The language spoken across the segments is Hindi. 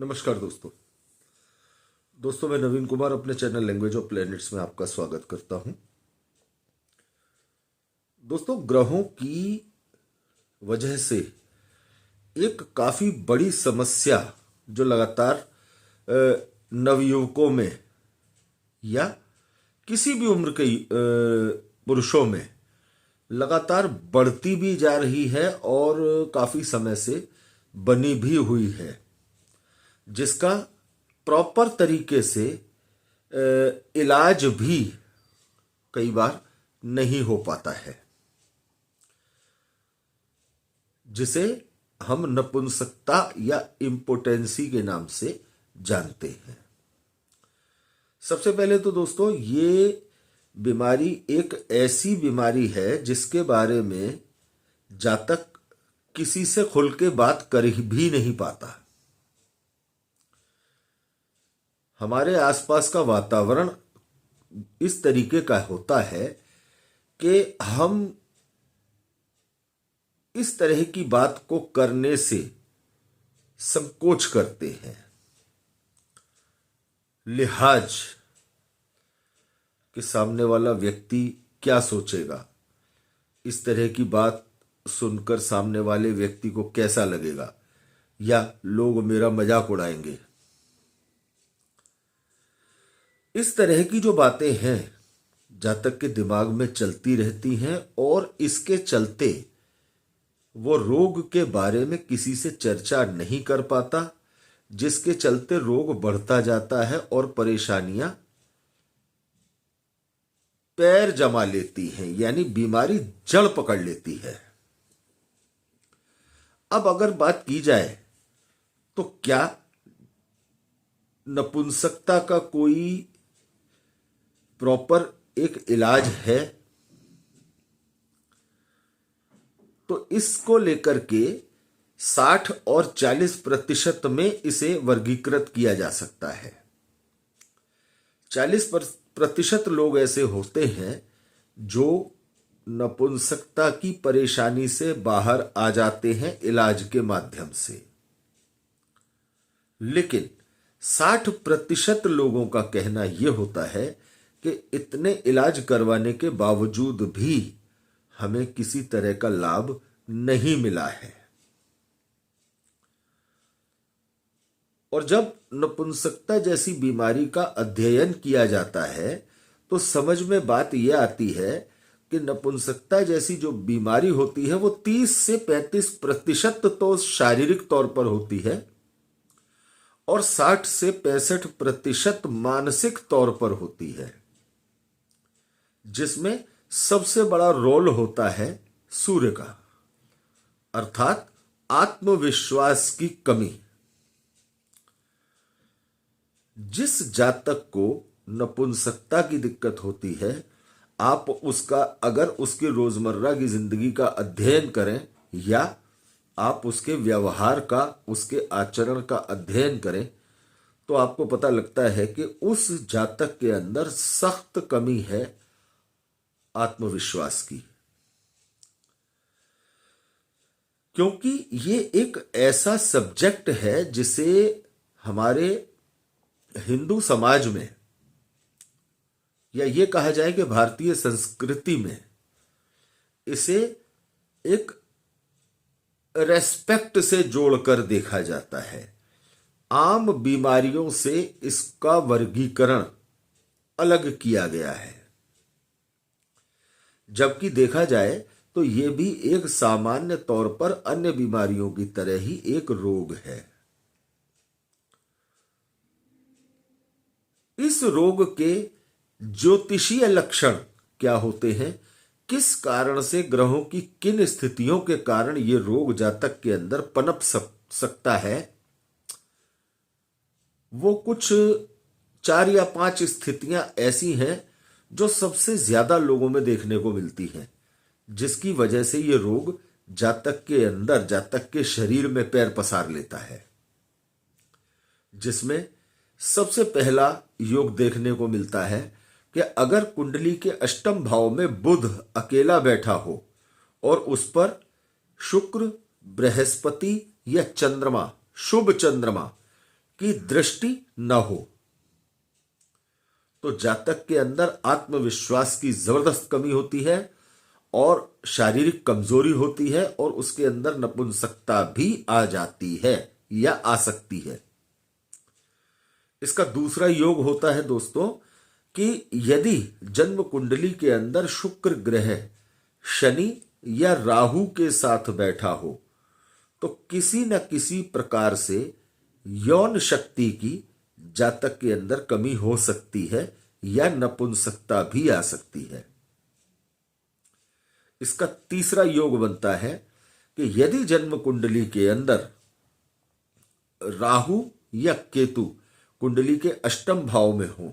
नमस्कार दोस्तों मैं नवीन कुमार अपने चैनल लैंग्वेज ऑफ प्लैनेट्स में आपका स्वागत करता हूं। दोस्तों, ग्रहों की वजह से एक काफी बड़ी समस्या जो लगातार नवयुवकों में या किसी भी उम्र के पुरुषों में लगातार बढ़ती भी जा रही है और काफी समय से बनी भी हुई है, जिसका प्रॉपर तरीके से इलाज भी कई बार नहीं हो पाता है, जिसे हम नपुंसकता या इम्पोटेंसी के नाम से जानते हैं। सबसे पहले तो दोस्तों, ये बीमारी एक ऐसी बीमारी है जिसके बारे में जातक किसी से खुल के बात कर भी नहीं पाता। हमारे आसपास का वातावरण इस तरीके का होता है कि हम इस तरह की बात को करने से संकोच करते हैं, लिहाज कि सामने वाला व्यक्ति क्या सोचेगा, इस तरह की बात सुनकर सामने वाले व्यक्ति को कैसा लगेगा, या लोग मेरा मजाक उड़ाएंगे। इस तरह की जो बातें हैं जातक के दिमाग में चलती रहती हैं और इसके चलते वो रोग के बारे में किसी से चर्चा नहीं कर पाता, जिसके चलते रोग बढ़ता जाता है और परेशानियां पैर जमा लेती हैं, यानी बीमारी जड़ पकड़ लेती है। अब अगर बात की जाए तो क्या नपुंसकता का कोई प्रॉपर एक इलाज है? तो इसको लेकर के 60 और 40% में इसे वर्गीकृत किया जा सकता है। 40% लोग ऐसे होते हैं जो नपुंसकता की परेशानी से बाहर आ जाते हैं इलाज के माध्यम से, लेकिन 60% लोगों का कहना यह होता है कि इतने इलाज करवाने के बावजूद भी हमें किसी तरह का लाभ नहीं मिला है। और जब नपुंसकता जैसी बीमारी का अध्ययन किया जाता है तो समझ में बात यह आती है कि नपुंसकता जैसी जो बीमारी होती है वो 30 से 35% तो शारीरिक तौर पर होती है और 60 से 65% मानसिक तौर पर होती है, जिसमें सबसे बड़ा रोल होता है सूर्य का, अर्थात आत्मविश्वास की कमी। जिस जातक को नपुंसकता की दिक्कत होती है, आप उसका अगर उसकी रोजमर्रा की जिंदगी का अध्ययन करें या आप उसके व्यवहार का, उसके आचरण का अध्ययन करें, तो आपको पता लगता है कि उस जातक के अंदर सख्त कमी है आत्मविश्वास की। क्योंकि ये एक ऐसा सब्जेक्ट है जिसे हमारे हिंदू समाज में, या ये कहा जाए कि भारतीय संस्कृति में, इसे एक रेस्पेक्ट से जोड़कर देखा जाता है। आम बीमारियों से इसका वर्गीकरण अलग किया गया है, जबकि देखा जाए तो यह भी एक सामान्य तौर पर अन्य बीमारियों की तरह ही एक रोग है। इस रोग के ज्योतिषीय लक्षण क्या होते हैं, किस कारण से, ग्रहों की किन स्थितियों के कारण यह रोग जातक के अंदर पनप सकता है, वो कुछ 4 या 5 स्थितियां ऐसी हैं जो सबसे ज्यादा लोगों में देखने को मिलती हैं, जिसकी वजह से यह रोग जातक के अंदर, जातक के शरीर में पैर पसार लेता है। जिसमें सबसे पहला योग देखने को मिलता है कि अगर कुंडली के अष्टम भाव में बुध अकेला बैठा हो और उस पर शुक्र, बृहस्पति या चंद्रमा, शुभ चंद्रमा की दृष्टि न हो तो जातक के अंदर आत्मविश्वास की जबरदस्त कमी होती है और शारीरिक कमजोरी होती है और उसके अंदर नपुंसकता भी आ जाती है या आ सकती है। इसका दूसरा योग होता है दोस्तों कि यदि जन्म कुंडली के अंदर शुक्र ग्रह शनि या राहु के साथ बैठा हो तो किसी न किसी प्रकार से यौन शक्ति की जातक के अंदर कमी हो सकती है या नपुंसकता भी आ सकती है। इसका तीसरा योग बनता है कि यदि जन्म कुंडली के अंदर राहु या केतु कुंडली के अष्टम भाव में हो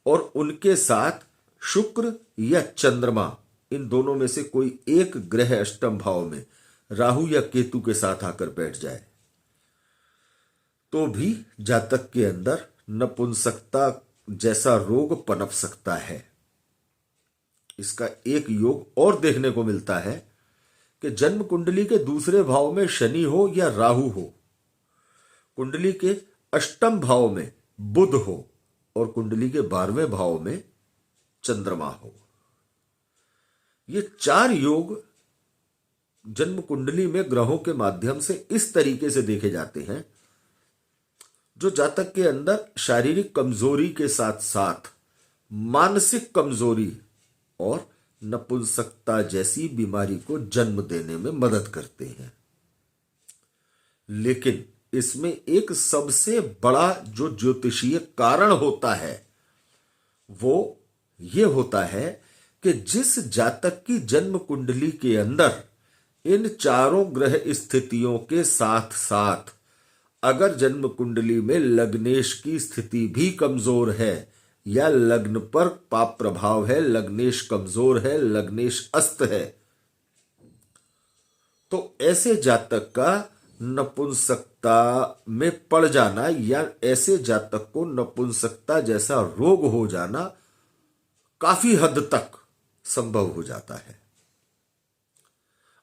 और उनके साथ शुक्र या चंद्रमा, इन दोनों में से कोई एक ग्रह अष्टम भाव में राहु या केतु के साथ आकर बैठ जाए तो भी जातक के अंदर नपुंसकता जैसा रोग पनप सकता है। इसका एक योग और देखने को मिलता है कि जन्म कुंडली के दूसरे भाव में शनि हो या राहु हो, कुंडली के अष्टम भाव में बुध हो और कुंडली के 12वें भाव में चंद्रमा हो। ये 4 योग जन्म कुंडली में ग्रहों के माध्यम से इस तरीके से देखे जाते हैं जो जातक के अंदर शारीरिक कमजोरी के साथ साथ मानसिक कमजोरी और नपुंसकता जैसी बीमारी को जन्म देने में मदद करते हैं। लेकिन इसमें एक सबसे बड़ा जो ज्योतिषीय कारण होता है वो ये होता है कि जिस जातक की जन्म कुंडली के अंदर इन चारों ग्रह स्थितियों के साथ साथ अगर जन्म कुंडली में लग्नेश की स्थिति भी कमजोर है या लग्न पर पाप प्रभाव है, लग्नेश कमजोर है, लग्नेश अस्त है, तो ऐसे जातक का नपुंसकता में पड़ जाना या ऐसे जातक को नपुंसकता जैसा रोग हो जाना काफी हद तक संभव हो जाता है।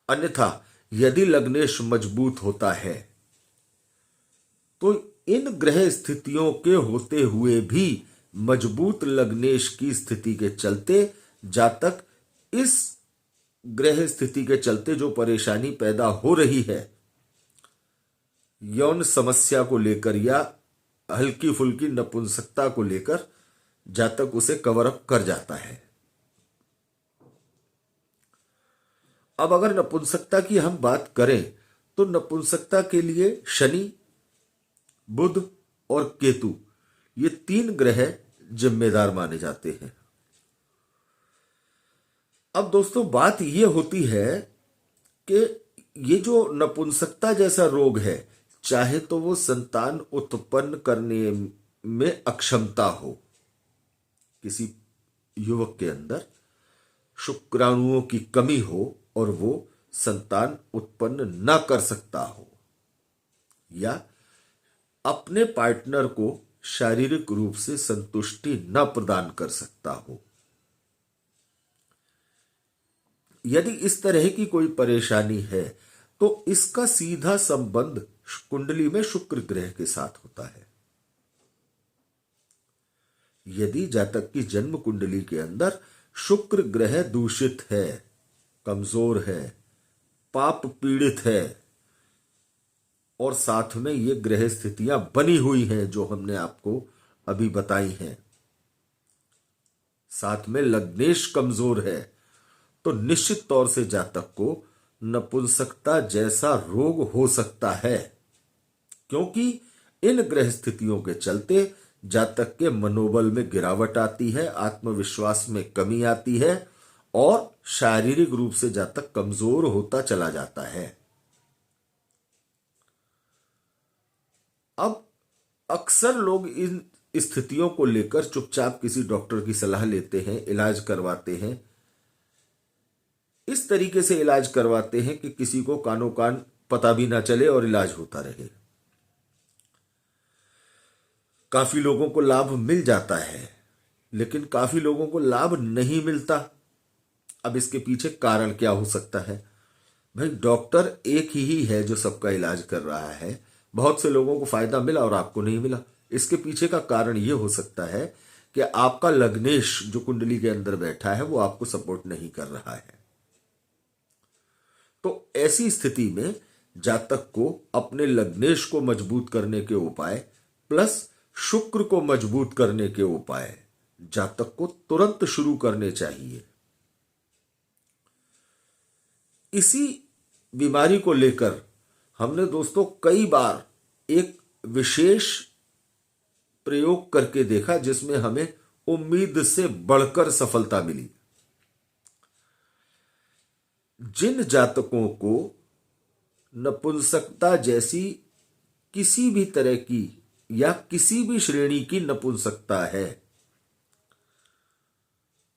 अन्यथा यदि लग्नेश मजबूत होता है तो इन ग्रह स्थितियों के होते हुए भी मजबूत लग्नेश की स्थिति के चलते जातक इस ग्रह स्थिति के चलते जो परेशानी पैदा हो रही है यौन समस्या को लेकर या हल्की फुल्की नपुंसकता को लेकर, जातक उसे कवर अप कर जाता है। अब अगर नपुंसकता की हम बात करें तो नपुंसकता के लिए शनि, बुध और केतु ये 3 ग्रह जिम्मेदार माने जाते हैं। अब दोस्तों बात ये होती है कि ये जो नपुंसकता जैसा रोग है, चाहे तो वो संतान उत्पन्न करने में अक्षमता हो, किसी युवक के अंदर शुक्राणुओं की कमी हो और वो संतान उत्पन्न न कर सकता हो, या अपने पार्टनर को शारीरिक रूप से संतुष्टि न प्रदान कर सकता हो। यदि इस तरह की कोई परेशानी है तो इसका सीधा संबंध कुंडली में शुक्र ग्रह के साथ होता है। यदि जातक की जन्म कुंडली के अंदर शुक्र ग्रह दूषित है, कमजोर है, पाप पीड़ित है और साथ में ये ग्रह स्थितियां बनी हुई हैं जो हमने आपको अभी बताई हैं, साथ में लग्नेश कमजोर है, तो निश्चित तौर से जातक को नपुंसकता जैसा रोग हो सकता है, क्योंकि इन ग्रह स्थितियों के चलते जातक के मनोबल में गिरावट आती है, आत्मविश्वास में कमी आती है और शारीरिक रूप से जातक कमजोर होता चला जाता है। अब अक्सर लोग इन स्थितियों को लेकर चुपचाप किसी डॉक्टर की सलाह लेते हैं, इलाज करवाते हैं। इस तरीके से इलाज करवाते हैं कि किसी को कानो कान पता भी ना चले और इलाज होता रहे। काफी लोगों को लाभ मिल जाता है, लेकिन काफी लोगों को लाभ नहीं मिलता। अब इसके पीछे कारण क्या हो सकता है? भाई डॉक्टर एक ही है जो सबका इलाज कर रहा है, बहुत से लोगों को फायदा मिला और आपको नहीं मिला। इसके पीछे का कारण यह हो सकता है कि आपका लग्नेश जो कुंडली के अंदर बैठा है वो आपको सपोर्ट नहीं कर रहा है। तो ऐसी स्थिति में जातक को अपने लग्नेश को मजबूत करने के उपाय प्लस शुक्र को मजबूत करने के उपाय जातक को तुरंत शुरू करने चाहिए। इसी बीमारी को लेकर हमने दोस्तों कई बार एक विशेष प्रयोग करके देखा जिसमें हमें उम्मीद से बढ़कर सफलता मिली। जिन जातकों को नपुंसकता जैसी किसी भी तरह की या किसी भी श्रेणी की नपुंसकता है,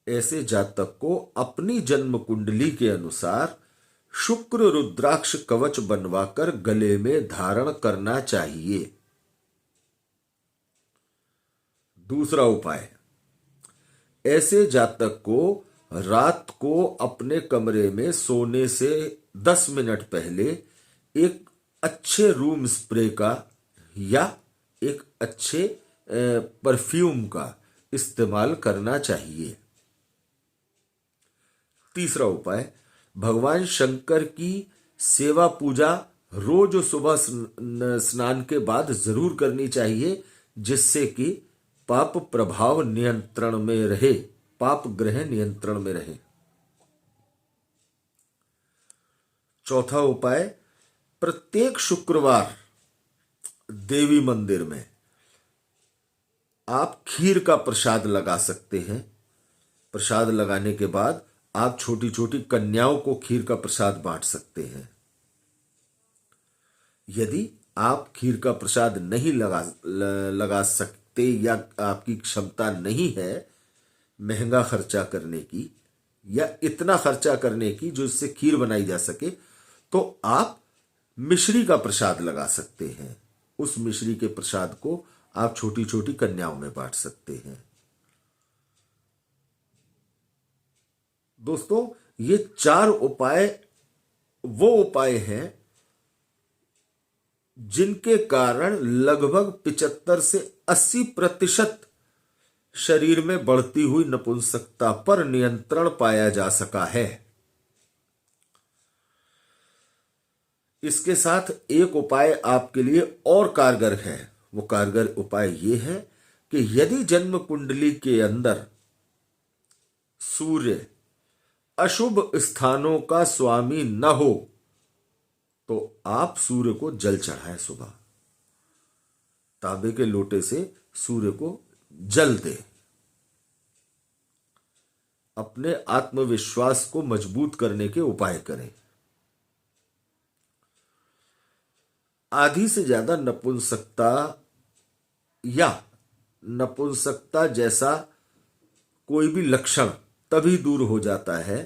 ऐसे जातक को अपनी जन्म कुंडली के अनुसार शुक्र रुद्राक्ष कवच बनवाकर गले में धारण करना चाहिए। दूसरा उपाय, ऐसे जातक को रात को अपने कमरे में सोने से 10 मिनट पहले एक अच्छे रूम स्प्रे का या एक अच्छे परफ्यूम का इस्तेमाल करना चाहिए। तीसरा उपाय, भगवान शंकर की सेवा पूजा रोज सुबह स्नान के बाद जरूर करनी चाहिए, जिससे कि पाप प्रभाव नियंत्रण में रहे, पाप ग्रह नियंत्रण में रहे। चौथा उपाय, प्रत्येक शुक्रवार देवी मंदिर में आप खीर का प्रसाद लगा सकते हैं। प्रसाद लगाने के बाद आप छोटी छोटी कन्याओं को खीर का प्रसाद बांट सकते हैं। यदि आप खीर का प्रसाद नहीं लगा सकते या आपकी क्षमता नहीं है महंगा खर्चा करने की या इतना खर्चा करने की जो इससे खीर बनाई जा सके, तो आप मिश्री का प्रसाद लगा सकते हैं। उस मिश्री के प्रसाद को आप छोटी छोटी कन्याओं में बांट सकते हैं। दोस्तों, ये 4 उपाय वो उपाय हैं जिनके कारण लगभग 75 से 80% शरीर में बढ़ती हुई नपुंसकता पर नियंत्रण पाया जा सका है। इसके साथ एक उपाय आपके लिए और कारगर है। वो कारगर उपाय ये है कि यदि जन्म कुंडली के अंदर सूर्य अशुभ स्थानों का स्वामी न हो, तो आप सूर्य को जल चढ़ाएं। सुबह तांबे के लोटे से सूर्य को जल दें। अपने आत्मविश्वास को मजबूत करने के उपाय करें। आधी से ज्यादा नपुंसकता या नपुंसकता जैसा कोई भी लक्षण तभी दूर हो जाता है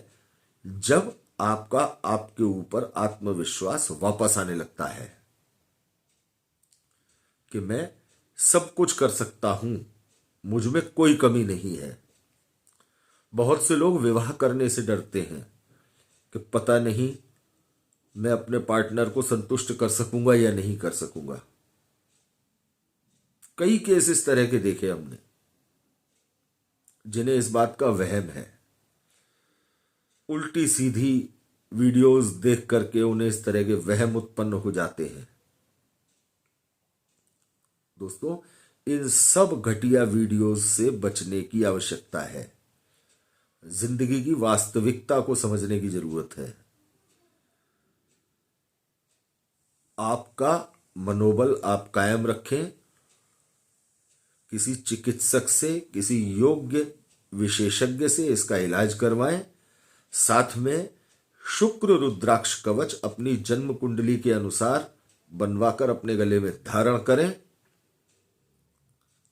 जब आपका आपके ऊपर आत्मविश्वास वापस आने लगता है कि मैं सब कुछ कर सकता हूं, मुझ में कोई कमी नहीं है। बहुत से लोग विवाह करने से डरते हैं कि पता नहीं मैं अपने पार्टनर को संतुष्ट कर सकूंगा या नहीं कर सकूंगा। कई केस इस तरह के देखे हमने जिन्हें इस बात का वहम है। उल्टी सीधी वीडियोस देख करके उन्हें इस तरह के वहम उत्पन्न हो जाते हैं। दोस्तों, इन सब घटिया वीडियोस से बचने की आवश्यकता है। जिंदगी की वास्तविकता को समझने की जरूरत है। आपका मनोबल आप कायम रखें। किसी चिकित्सक से, किसी योग्य विशेषज्ञ से इसका इलाज करवाएं। साथ में शुक्र रुद्राक्ष कवच अपनी जन्म कुंडली के अनुसार बनवाकर अपने गले में धारण करें।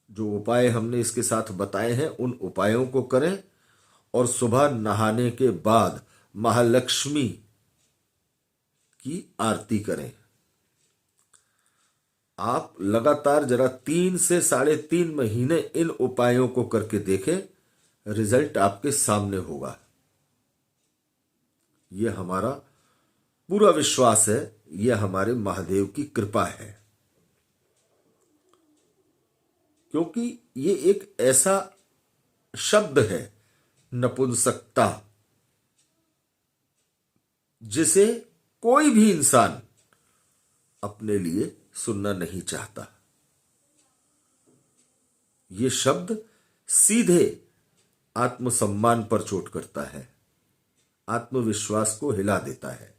जो उपाय हमने इसके साथ बताए हैं उन उपायों को करें और सुबह नहाने के बाद महालक्ष्मी की आरती करें। आप लगातार जरा 3 से 3.5 महीने इन उपायों को करके देखें, रिजल्ट आपके सामने होगा। यह हमारा पूरा विश्वास है, यह हमारे महादेव की कृपा है। क्योंकि ये एक ऐसा शब्द है नपुंसकता, जिसे कोई भी इंसान अपने लिए सुनना नहीं चाहता। ये शब्द सीधे आत्मसम्मान पर चोट करता है, आत्मविश्वास को हिला देता है,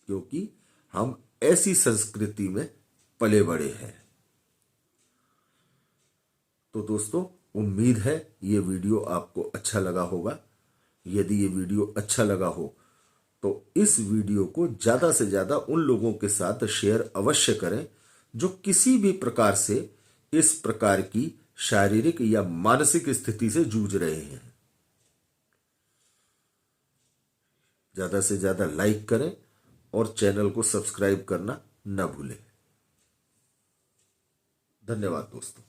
क्योंकि हम ऐसी संस्कृति में पले बड़े हैं। तो दोस्तों, उम्मीद है ये वीडियो आपको अच्छा लगा होगा। यदि ये वीडियो अच्छा लगा हो तो इस वीडियो को ज्यादा से ज्यादा उन लोगों के साथ शेयर अवश्य करें जो किसी भी प्रकार से इस प्रकार की शारीरिक या मानसिक स्थिति से जूझ रहे हैं। ज्यादा से ज्यादा लाइक करें और चैनल को सब्सक्राइब करना न भूलें। धन्यवाद दोस्तों।